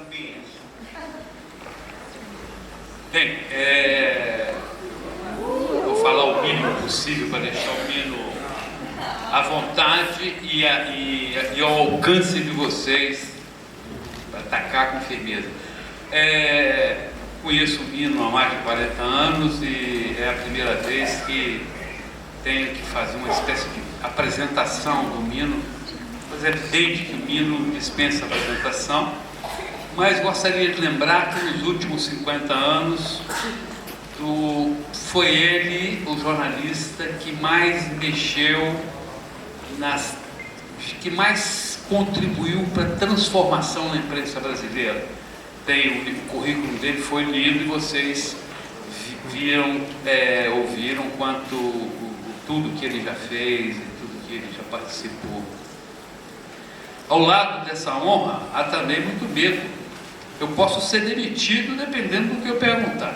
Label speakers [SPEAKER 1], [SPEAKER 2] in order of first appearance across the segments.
[SPEAKER 1] sambinhas.
[SPEAKER 2] Bem, vou falar o mínimo possível para deixar o Mino à vontade e ao alcance de vocês para atacar com firmeza. Conheço o Mino há mais de 40 anos e é a primeira vez que tenho que fazer uma espécie de apresentação do Mino. Pois é evidente que o Mino dispensa apresentação, mas gostaria de lembrar que nos últimos 50 anos foi ele o jornalista que mais mexeu, que mais contribuiu para a transformação na imprensa brasileira. O currículo dele foi lido e vocês ouviram tudo que ele já fez e tudo que ele já participou. Ao lado dessa honra, há também muito medo. Eu posso ser demitido dependendo do que eu perguntar.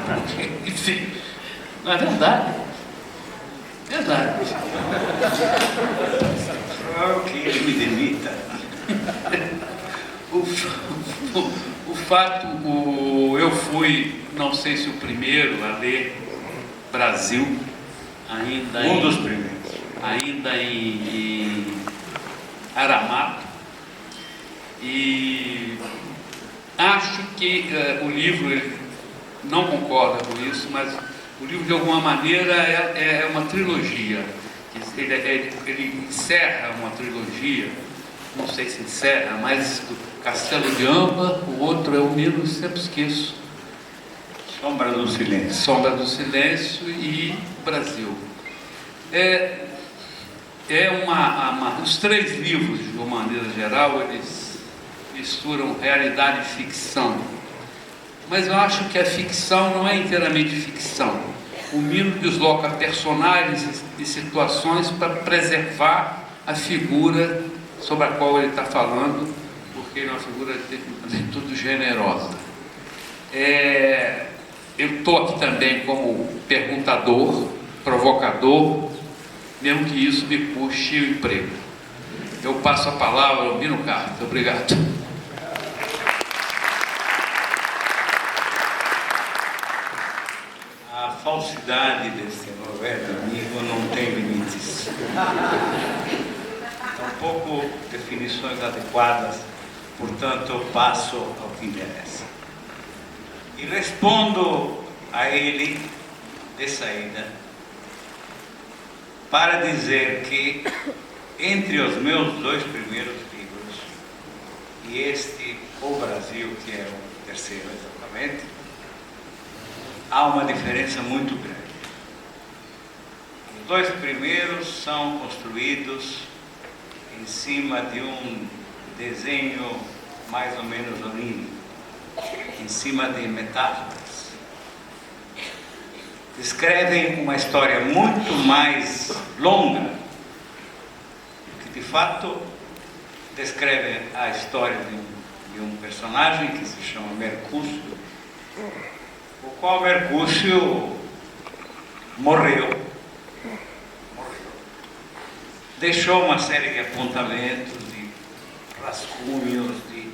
[SPEAKER 2] Porque, enfim, não é verdade? Verdade.
[SPEAKER 1] Claro que ele me demita.
[SPEAKER 2] O fato, eu fui, não sei se o primeiro a ler Brasil,
[SPEAKER 1] Um dos primeiros.
[SPEAKER 2] ainda em Aramato, e acho que o livro, ele não concorda com isso, mas o livro de alguma maneira é uma trilogia. Ele encerra uma trilogia, não sei se encerra, mas o Castelo de Amba, o outro é o Mino, sempre esqueço.
[SPEAKER 1] Sombra do Silêncio.
[SPEAKER 2] Sombra do Silêncio e Brasil. Os três livros, de uma maneira geral, eles misturam realidade e ficção. Mas eu acho que a ficção não é inteiramente ficção. O Mino desloca personagens e situações para preservar a figura sobre a qual ele está falando, porque ele é uma figura de tudo generosa. Eu estou aqui também como perguntador, provocador, mesmo que isso me puxe o emprego. Eu passo a palavra ao Mino Carter. Obrigado.
[SPEAKER 1] A falsidade desse novelho amigo não tem limites. Tampouco definições adequadas, portanto eu passo ao que interessa. E respondo a ele de saída para dizer que entre os meus dois primeiros livros e este, O Brasil, que é o terceiro exatamente, há uma diferença muito grande. Os dois primeiros são construídos em cima de um desenho mais ou menos onírico, em cima de metáforas. Descrevem uma história muito mais longa, que de fato descreve a história de um personagem que se chama Mercúcio, o qual Mercúcio morreu. Deixou uma série de apontamentos, de rascunhos, de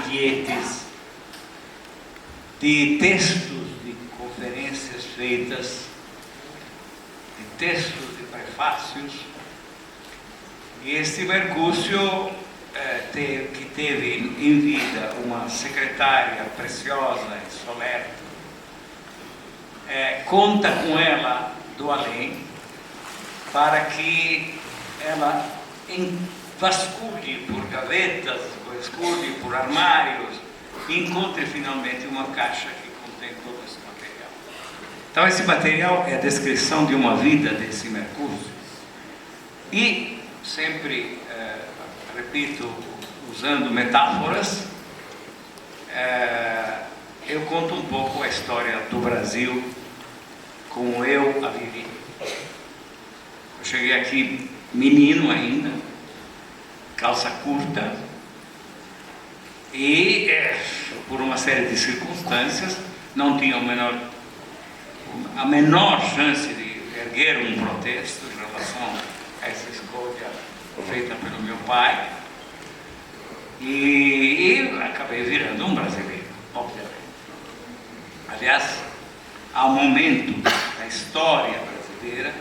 [SPEAKER 1] bilhetes, de textos de conferências feitas, de textos de prefácios. E este Mercúcio, que teve em vida uma secretária preciosa e solerte, conta com ela do além para que ela vasculhe por gavetas, vasculhe por armários e encontre finalmente uma caixa que contém todo esse material. Então esse material é a descrição de uma vida desse Mercúcio. E sempre, repito, usando metáforas, eu conto um pouco a história do Brasil como eu a vivi. Eu cheguei aqui menino ainda, calça curta, e por uma série de circunstâncias não tinha a menor chance de erguer um protesto em relação a essa escolha feita pelo meu pai. E acabei virando um brasileiro, obviamente. Aliás, há um momento da história brasileira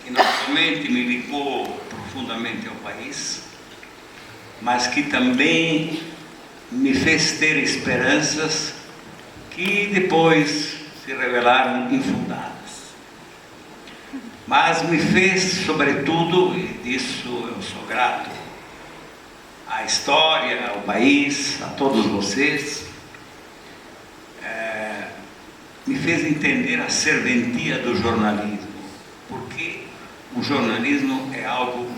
[SPEAKER 1] que não somente me ligou profundamente ao país, mas que também me fez ter esperanças que depois se revelaram infundadas. Mas me fez, sobretudo, e disso eu sou grato à história, ao país, a todos vocês, me fez entender a serventia do jornalismo, porque o jornalismo é algo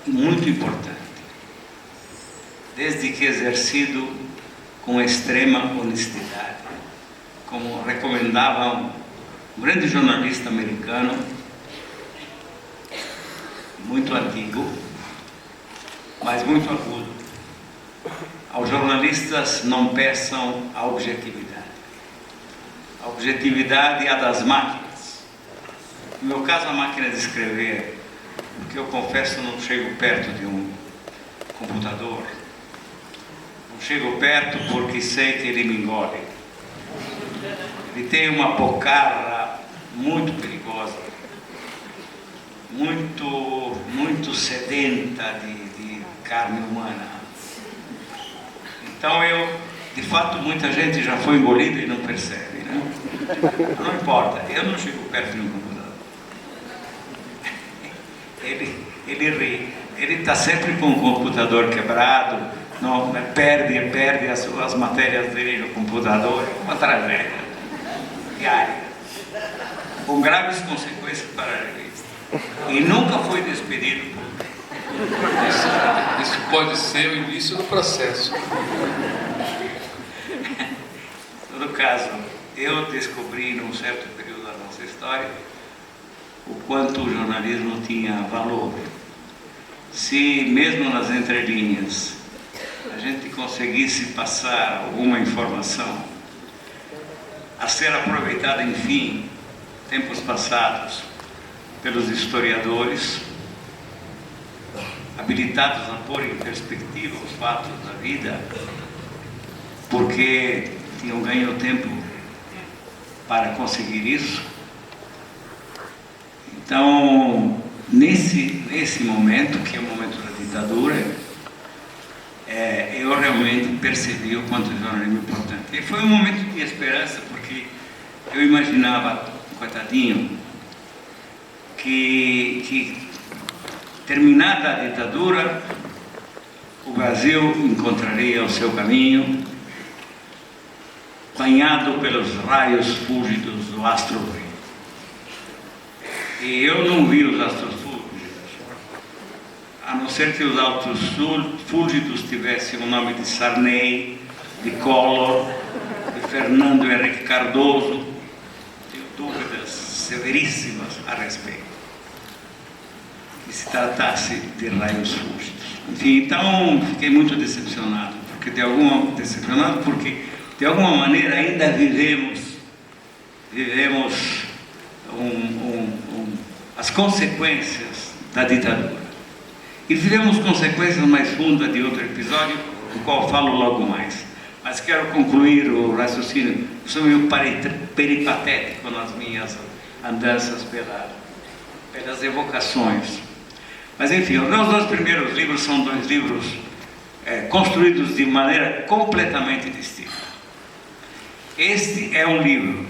[SPEAKER 1] muito importante, desde que exercido com extrema honestidade, como recomendava um grande jornalista americano, muito antigo, mas muito agudo. Aos jornalistas não peçam a objetividade. A objetividade é a das máquinas. No meu caso, a máquina de escrever, porque eu confesso não chego perto de um computador. Não chego perto porque sei que ele me engole. Ele tem uma bocarra muito perigosa, muito sedenta de carne humana. Então de fato, muita gente já foi engolida e não percebe, né? Não importa, eu não chego perto de um computador. Ele ri, ele está sempre com o computador quebrado, não, perde as matérias dele no computador, é uma tragédia diária, com graves consequências para a revista. E nunca foi despedido por...
[SPEAKER 2] Isso pode ser o início do processo.
[SPEAKER 1] Em todo caso, eu descobri num certo período da nossa história o quanto o jornalismo tinha valor. Se mesmo nas entrelinhas a gente conseguisse passar alguma informação a ser aproveitada, enfim, tempos passados, pelos historiadores, habilitados a pôr em perspectiva os fatos da vida, porque tinham ganho tempo para conseguir isso. Então, nesse momento, que é o momento da ditadura, eu realmente percebi o quanto o jornalismo é importante. E foi um momento de esperança, porque eu imaginava, coitadinho, que terminada a ditadura, o Brasil encontraria o seu caminho, banhado pelos raios fúlgidos do astro rei. E eu não vi os astros fúlgidos, a não ser que os astros fúlgidos tivessem o nome de Sarney, de Collor, de Fernando Henrique Cardoso. Tenho dúvidas severíssimas a respeito, que se tratasse de raios fúlgidos. Enfim, então fiquei muito decepcionado, porque de alguma maneira ainda vivemos as consequências da ditadura. E vivemos consequências mais fundas de outro episódio, do qual falo logo mais. Mas quero concluir o raciocínio. Sou meio peripatético nas minhas andanças pelas evocações. Mas enfim, os meus dois primeiros livros são dois livros construídos de maneira completamente distinta. Este é um livro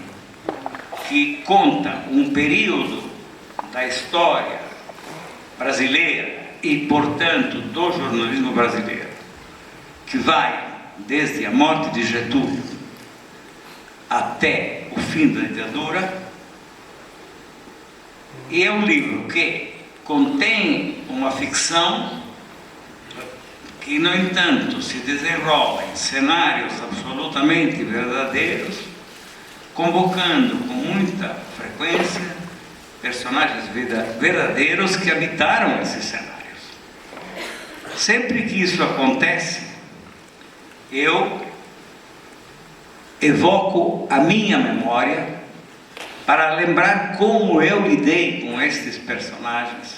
[SPEAKER 1] que conta um período da história brasileira e, portanto, do jornalismo brasileiro, que vai desde a morte de Getúlio até o fim da ditadura, e é um livro que contém uma ficção que, no entanto, se desenrola em cenários absolutamente verdadeiros, convocando com muita frequência personagens verdadeiros que habitaram esses cenários. Sempre que isso acontece, eu evoco a minha memória para lembrar como eu lidei com estes personagens